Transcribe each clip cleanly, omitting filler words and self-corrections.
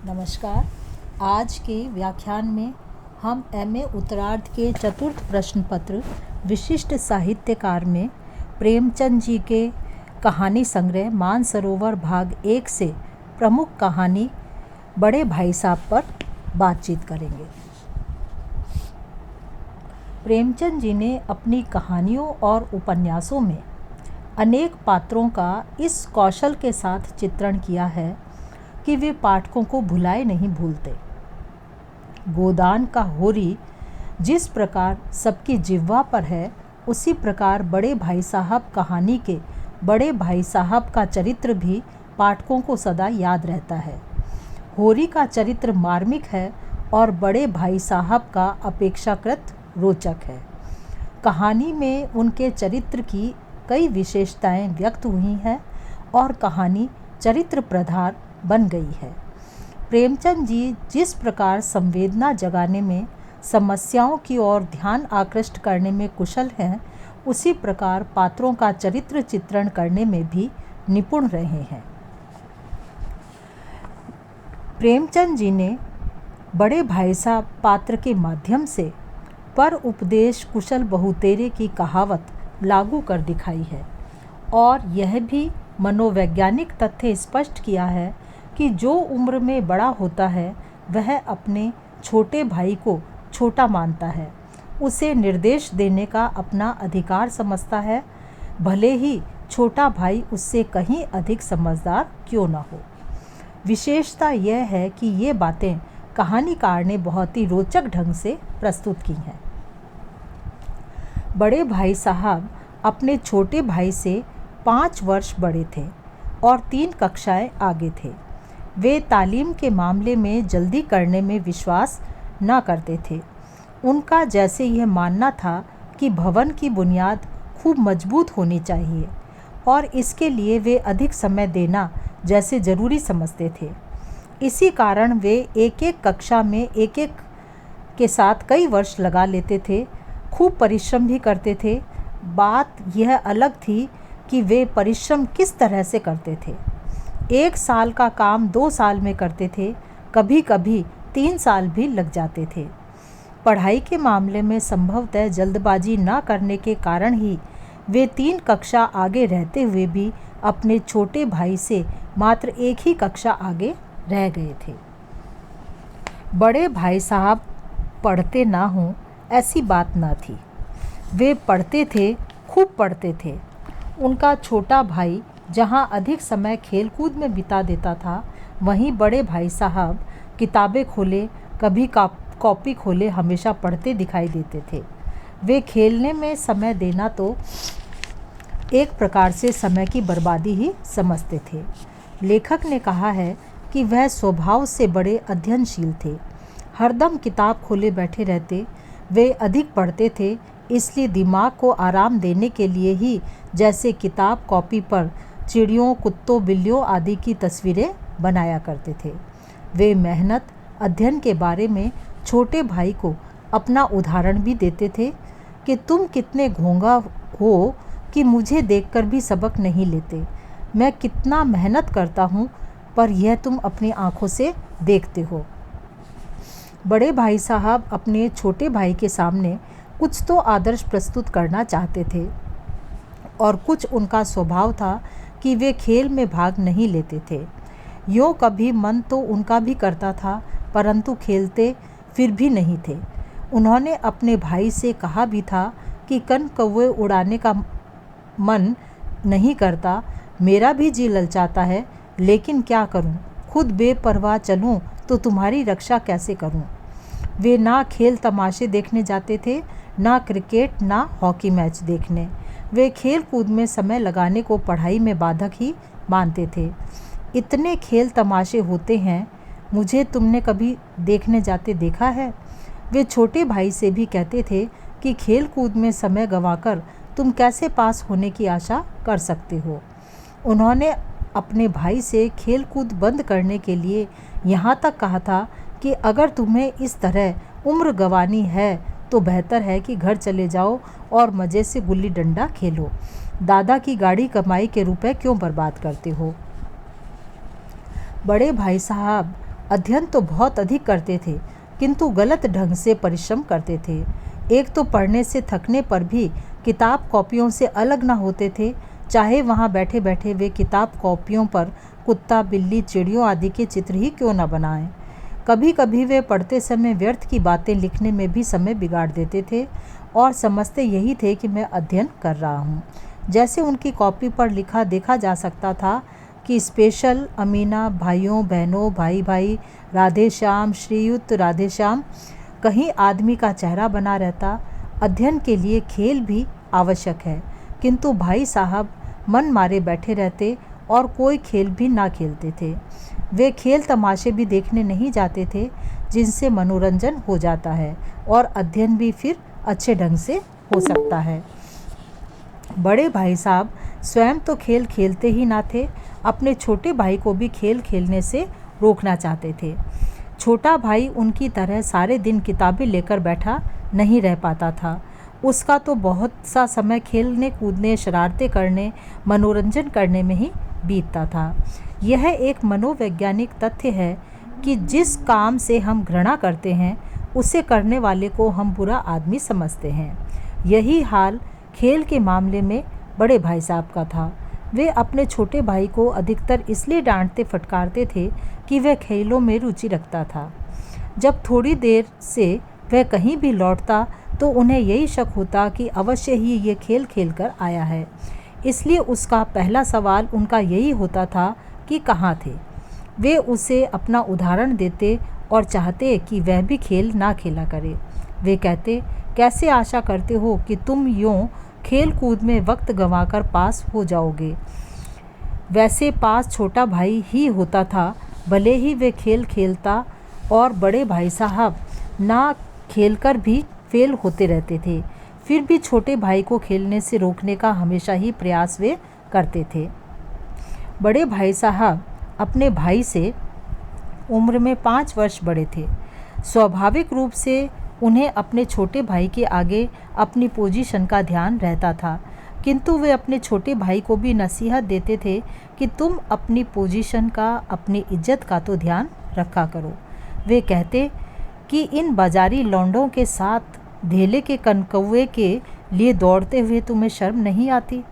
नमस्कार। आज के व्याख्यान में हम एमए उत्तरार्ध के चतुर्थ प्रश्न पत्र विशिष्ट साहित्यकार में प्रेमचंद जी के कहानी संग्रह मानसरोवर भाग 1 से प्रमुख कहानी बड़े भाई साहब पर बातचीत करेंगे। प्रेमचंद जी ने अपनी कहानियों और उपन्यासों में अनेक पात्रों का इस कौशल के साथ चित्रण किया है कि वे पाठकों को भुलाए नहीं भूलते। गोदान का होरी जिस प्रकार सबकी जिह्वा पर है, उसी प्रकार बड़े भाई साहब कहानी के बड़े भाई साहब का चरित्र भी पाठकों को सदा याद रहता है। होरी का चरित्र मार्मिक है और बड़े भाई साहब का अपेक्षाकृत रोचक है। कहानी में उनके चरित्र की कई विशेषताएं व्यक्त हुई हैं और कहानी चरित्र प्रधान बन गई है। प्रेमचंद जी जिस प्रकार संवेदना जगाने में, समस्याओं की ओर ध्यान आकृष्ट करने में कुशल हैं, उसी प्रकार पात्रों का चरित्र चित्रण करने में भी निपुण रहे हैं। प्रेमचंद जी ने बड़े भाई साहब पात्र के माध्यम से पर उपदेश कुशल बहुतेरे की कहावत लागू कर दिखाई है और यह भी मनोवैज्ञानिक तथ्य स्पष्ट किया है कि जो उम्र में बड़ा होता है वह अपने छोटे भाई को छोटा मानता है, उसे निर्देश देने का अपना अधिकार समझता है, भले ही छोटा भाई उससे कहीं अधिक समझदार क्यों न हो। विशेषता यह है कि ये बातें कहानीकार ने बहुत ही रोचक ढंग से प्रस्तुत की हैं। बड़े भाई साहब अपने छोटे भाई से 5 वर्ष बड़े थे और 3 कक्षाएं आगे थे। वे तालीम के मामले में जल्दी करने में विश्वास न करते थे। उनका जैसे यह मानना था कि भवन की बुनियाद खूब मजबूत होनी चाहिए और इसके लिए वे अधिक समय देना जैसे ज़रूरी समझते थे। इसी कारण वे एक कक्षा में एक के साथ कई वर्ष लगा लेते थे। खूब परिश्रम भी करते थे। बात यह अलग थी कि वे परिश्रम किस तरह से करते थे। 1 साल का काम 2 साल में करते थे, कभी कभी 3 साल भी लग जाते थे। पढ़ाई के मामले में संभवतः जल्दबाजी न करने के कारण ही वे 3 कक्षा आगे रहते हुए भी अपने छोटे भाई से मात्र 1 ही कक्षा आगे रह गए थे। बड़े भाई साहब पढ़ते ना हों ऐसी बात न थी। वे पढ़ते थे, खूब पढ़ते थे। उनका छोटा भाई जहाँ अधिक समय खेलकूद में बिता देता था, वहीं बड़े भाई साहब किताबें खोले, कभी कॉपी खोले हमेशा पढ़ते दिखाई देते थे। वे खेलने में समय देना तो एक प्रकार से समय की बर्बादी ही समझते थे। लेखक ने कहा है कि वह स्वभाव से बड़े अध्ययनशील थे, हरदम किताब खोले बैठे रहते। वे अधिक पढ़ते थे, इसलिए दिमाग को आराम देने के लिए ही जैसे किताब कॉपी पर चिड़ियों, कुत्तों, बिल्लियों आदि की तस्वीरें बनाया करते थे। वे मेहनत, अध्ययन के बारे में छोटे भाई को अपना उदाहरण भी देते थे कि तुम कितने घोंघा हो कि मुझे देखकर भी सबक नहीं लेते। मैं कितना मेहनत करता हूँ, पर यह तुम अपनी आँखों से देखते हो। बड़े भाई साहब अपने छोटे भाई के सामने कुछ तो आदर्श प्रस्तुत करना चाहते थे और कुछ उनका स्वभाव था कि वे खेल में भाग नहीं लेते थे। यूँ कभी मन तो उनका भी करता था, परंतु खेलते फिर भी नहीं थे। उन्होंने अपने भाई से कहा भी था कि कन कौवे उड़ाने का मन नहीं करता, मेरा भी जी ललचाता है, लेकिन क्या करूं, खुद बेपरवाह चलूं तो तुम्हारी रक्षा कैसे करूं। वे ना खेल तमाशे देखने जाते थे, ना क्रिकेट, ना हॉकी मैच देखने। वे खेल कूद में समय लगाने को पढ़ाई में बाधक ही मानते थे। इतने खेल तमाशे होते हैं, मुझे तुमने कभी देखने जाते देखा है? वे छोटे भाई से भी कहते थे कि खेल कूद में समय गंवाकर तुम कैसे पास होने की आशा कर सकते हो। उन्होंने अपने भाई से खेल कूद बंद करने के लिए यहाँ तक कहा था कि अगर तुम्हें इस तरह उम्र गंवानी है तो बेहतर है कि घर चले जाओ और मज़े से गुल्ली डंडा खेलो। दादा की गाड़ी कमाई के रुपए क्यों बर्बाद करते हो। बड़े भाई साहब अध्ययन तो बहुत अधिक करते थे, किंतु गलत ढंग से परिश्रम करते थे। एक तो पढ़ने से थकने पर भी किताब कॉपियों से अलग ना होते थे, चाहे वहाँ बैठे बैठे वे किताब कॉपियों पर कुत्ता, बिल्ली, चिड़ियों आदि के चित्र ही क्यों न बनाएं। कभी कभी वे पढ़ते समय व्यर्थ की बातें लिखने में भी समय बिगाड़ देते थे और समझते यही थे कि मैं अध्ययन कर रहा हूँ। जैसे उनकी कॉपी पर लिखा देखा जा सकता था कि स्पेशल अमीना, भाइयों बहनों, भाई भाई, राधे श्याम, श्रीयुत राधे श्याम। कहीं आदमी का चेहरा बना रहता। अध्ययन के लिए खेल भी आवश्यक है, किंतु भाई साहब मन मारे बैठे रहते और कोई खेल भी ना खेलते थे। वे खेल तमाशे भी देखने नहीं जाते थे, जिनसे मनोरंजन हो जाता है और अध्ययन भी फिर अच्छे ढंग से हो सकता है। बड़े भाई साहब स्वयं तो खेल खेलते ही ना थे, अपने छोटे भाई को भी खेल खेलने से रोकना चाहते थे। छोटा भाई उनकी तरह सारे दिन किताबें लेकर बैठा नहीं रह पाता था। उसका तो बहुत सा समय खेलने कूदने, शरारतें करने, मनोरंजन करने में ही बीतता था। यह एक मनोवैज्ञानिक तथ्य है कि जिस काम से हम घृणा करते हैं उसे करने वाले को हम बुरा आदमी समझते हैं। यही हाल खेल के मामले में बड़े भाई साहब का था। वे अपने छोटे भाई को अधिकतर इसलिए डांटते फटकारते थे कि वह खेलों में रुचि रखता था। जब थोड़ी देर से वह कहीं भी लौटता तो उन्हें यही शक होता कि अवश्य ही ये खेल खेल कर आया है। इसलिए उसका पहला सवाल उनका यही होता था कि कहाँ थे। वे उसे अपना उदाहरण देते और चाहते कि वह भी खेल ना खेला करे। वे कहते, कैसे आशा करते हो कि तुम यूँ खेल कूद में वक्त गंवाकर पास हो जाओगे। वैसे पास छोटा भाई ही होता था, भले ही वे खेल खेलता और बड़े भाई साहब ना खेलकर भी फेल होते रहते थे, फिर भी छोटे भाई को खेलने से रोकने का हमेशा ही प्रयास वे करते थे। बड़े भाई साहब अपने भाई से उम्र में 5 वर्ष बड़े थे। स्वाभाविक रूप से उन्हें अपने छोटे भाई के आगे अपनी पोजीशन का ध्यान रहता था, किंतु वे अपने छोटे भाई को भी नसीहत देते थे कि तुम अपनी पोजीशन का, अपनी इज्जत का तो ध्यान रखा करो। वे कहते कि इन बाजारी लौंडों के साथ धेले के कनकौए के लिए दौड़ते हुए तुम्हें शर्म नहीं आती।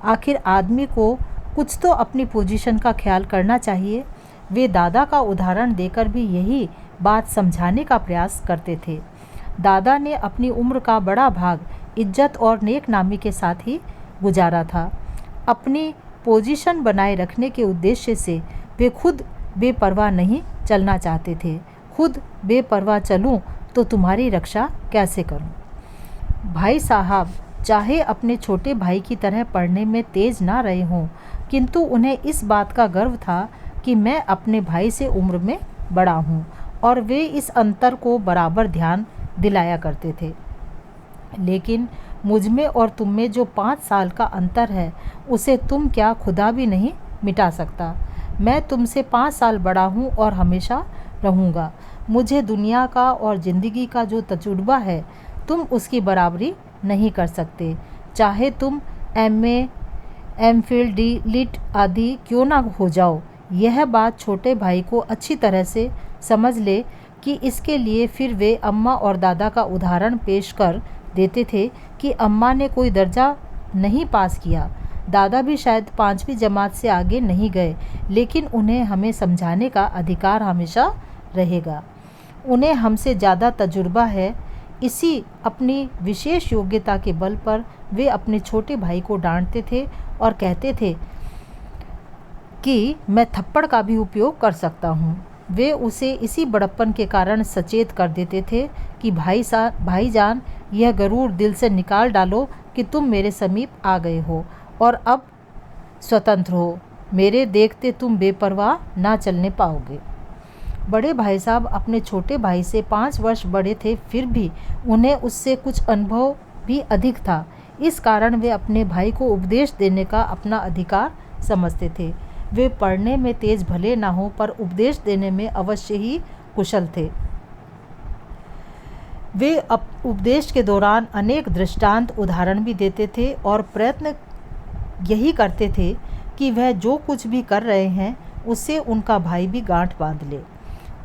आखिर आदमी को कुछ तो अपनी पोजीशन का ख्याल करना चाहिए। वे दादा का उदाहरण देकर भी यही बात समझाने का प्रयास करते थे। दादा ने अपनी उम्र का बड़ा भाग इज्जत और नेक नामी के साथ ही गुजारा था। अपनी पोजीशन बनाए रखने के उद्देश्य से वे खुद बेपरवाह नहीं चलना चाहते थे। खुद बेपरवाह चलूं तो तुम्हारी रक्षा कैसे करूं। भाई साहब चाहे अपने छोटे भाई की तरह पढ़ने में तेज ना रहे हों, किंतु उन्हें इस बात का गर्व था कि मैं अपने भाई से उम्र में बड़ा हूँ और वे इस अंतर को बराबर ध्यान दिलाया करते थे। लेकिन मुझ में और तुम में जो 5 साल का अंतर है उसे तुम क्या खुदा भी नहीं मिटा सकता। मैं तुमसे 5 साल बड़ा हूँ और हमेशा रहूँगा। मुझे दुनिया का और ज़िंदगी का जो तजुर्बा है तुम उसकी बराबरी नहीं कर सकते, चाहे तुम MA, MPhil, DLit आदि क्यों ना हो जाओ। यह बात छोटे भाई को अच्छी तरह से समझ ले कि इसके लिए फिर वे अम्मा और दादा का उदाहरण पेश कर देते थे कि अम्मा ने कोई दर्जा नहीं पास किया, दादा भी शायद 5वीं जमात से आगे नहीं गए, लेकिन उन्हें हमें समझाने का अधिकार हमेशा रहेगा। उन्हें हमसे ज़्यादा तजुर्बा है। इसी अपनी विशेष योग्यता के बल पर वे अपने छोटे भाई को डांटते थे और कहते थे कि मैं थप्पड़ का भी उपयोग कर सकता हूँ। वे उसे इसी बड़प्पन के कारण सचेत कर देते थे कि भाईजान यह गरूर दिल से निकाल डालो कि तुम मेरे समीप आ गए हो और अब स्वतंत्र हो। मेरे देखते तुम बेपरवाह ना चलने पाओगे। बड़े भाई साहब अपने छोटे भाई से 5 वर्ष बड़े थे, फिर भी उन्हें उससे कुछ अनुभव भी अधिक था। इस कारण वे अपने भाई को उपदेश देने का अपना अधिकार समझते थे। वे पढ़ने में तेज भले ना हो, पर उपदेश देने में अवश्य ही कुशल थे। वे उपदेश के दौरान अनेक दृष्टांत उदाहरण भी देते थे और प्रयत्न यही करते थे कि वह जो कुछ भी कर रहे हैं उससे उनका भाई भी गांठ बांध ले।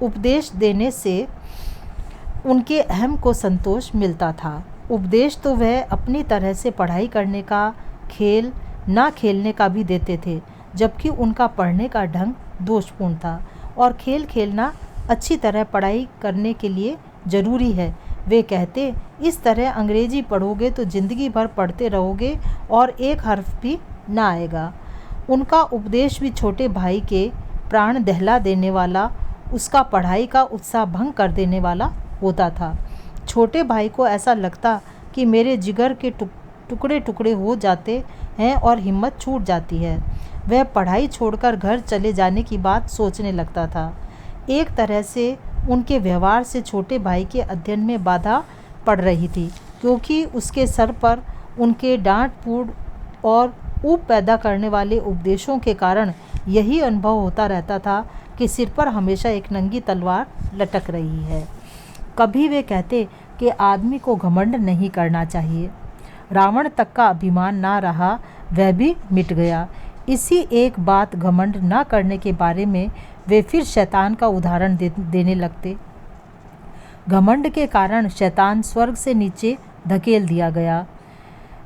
उपदेश देने से उनके अहम को संतोष मिलता था। उपदेश तो वह अपनी तरह से पढ़ाई करने का, खेल ना खेलने का भी देते थे, जबकि उनका पढ़ने का ढंग दोषपूर्ण था और खेल खेलना अच्छी तरह पढ़ाई करने के लिए ज़रूरी है। वे कहते, इस तरह अंग्रेजी पढ़ोगे तो ज़िंदगी भर पढ़ते रहोगे और एक हर्फ भी ना आएगा। उनका उपदेश भी छोटे भाई के प्राण दहला देने वाला, उसका पढ़ाई का उत्साह भंग कर देने वाला होता था। छोटे भाई को ऐसा लगता कि मेरे जिगर के टुकड़े टुकड़े हो जाते हैं और हिम्मत छूट जाती है। वह पढ़ाई छोड़कर घर चले जाने की बात सोचने लगता था। एक तरह से उनके व्यवहार से छोटे भाई के अध्ययन में बाधा पड़ रही थी, क्योंकि उसके सर पर उनके डांट फूट और ऊब पैदा करने वाले उपदेशों के कारण यही अनुभव होता रहता था कि सिर पर हमेशा एक नंगी तलवार लटक रही है। कभी वे कहते कि आदमी को घमंड नहीं करना चाहिए। रावण तक का अभिमान ना रहा, वह भी मिट गया। इसी एक बात घमंड ना करने के बारे में वे फिर शैतान का उदाहरण देने लगते। घमंड के कारण शैतान स्वर्ग से नीचे धकेल दिया गया।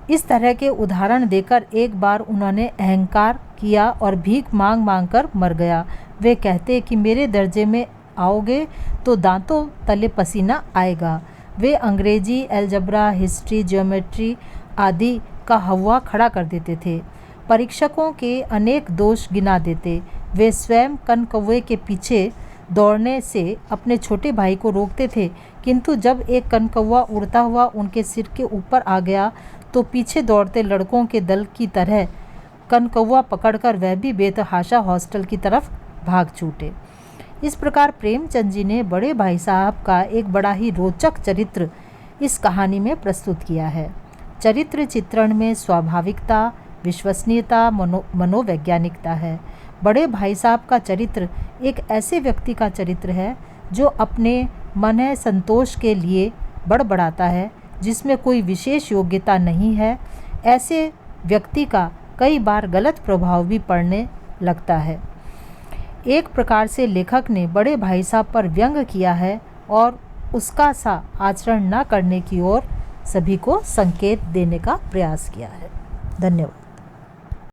इस तरह के उदाहरण देकर एक बार उन्होंने अहंकार किया और भीख मांग मांग कर मर गया। वे कहते कि मेरे दर्जे में आओगे तो दांतों तले पसीना आएगा। वे अंग्रेजी, अलजबरा, हिस्ट्री, ज्योमेट्री आदि का हवा खड़ा कर देते थे। परीक्षकों के अनेक दोष गिना देते। वे स्वयं कनकौवे के पीछे दौड़ने से अपने छोटे भाई को रोकते थे, किंतु जब एक कनकौवा उड़ता हुआ उनके सिर के ऊपर आ गया तो पीछे दौड़ते लड़कों के दल की तरह कनकौवा पकड़कर वह भी बेतहाशा हॉस्टल की तरफ भाग छूटे। इस प्रकार प्रेमचंद जी ने बड़े भाई साहब का एक बड़ा ही रोचक चरित्र इस कहानी में प्रस्तुत किया है। चरित्र चित्रण में स्वाभाविकता, विश्वसनीयता, मनोवैज्ञानिकता है। बड़े भाई साहब का चरित्र एक ऐसे व्यक्ति का चरित्र है जो अपने मन संतोष के लिए बड़बड़ाता है, जिसमें कोई विशेष योग्यता नहीं है। ऐसे व्यक्ति का कई बार गलत प्रभाव भी पड़ने लगता है। एक प्रकार से लेखक ने बड़े भाई साहब पर व्यंग किया है और उसका सा आचरण न करने की ओर सभी को संकेत देने का प्रयास किया है। धन्यवाद।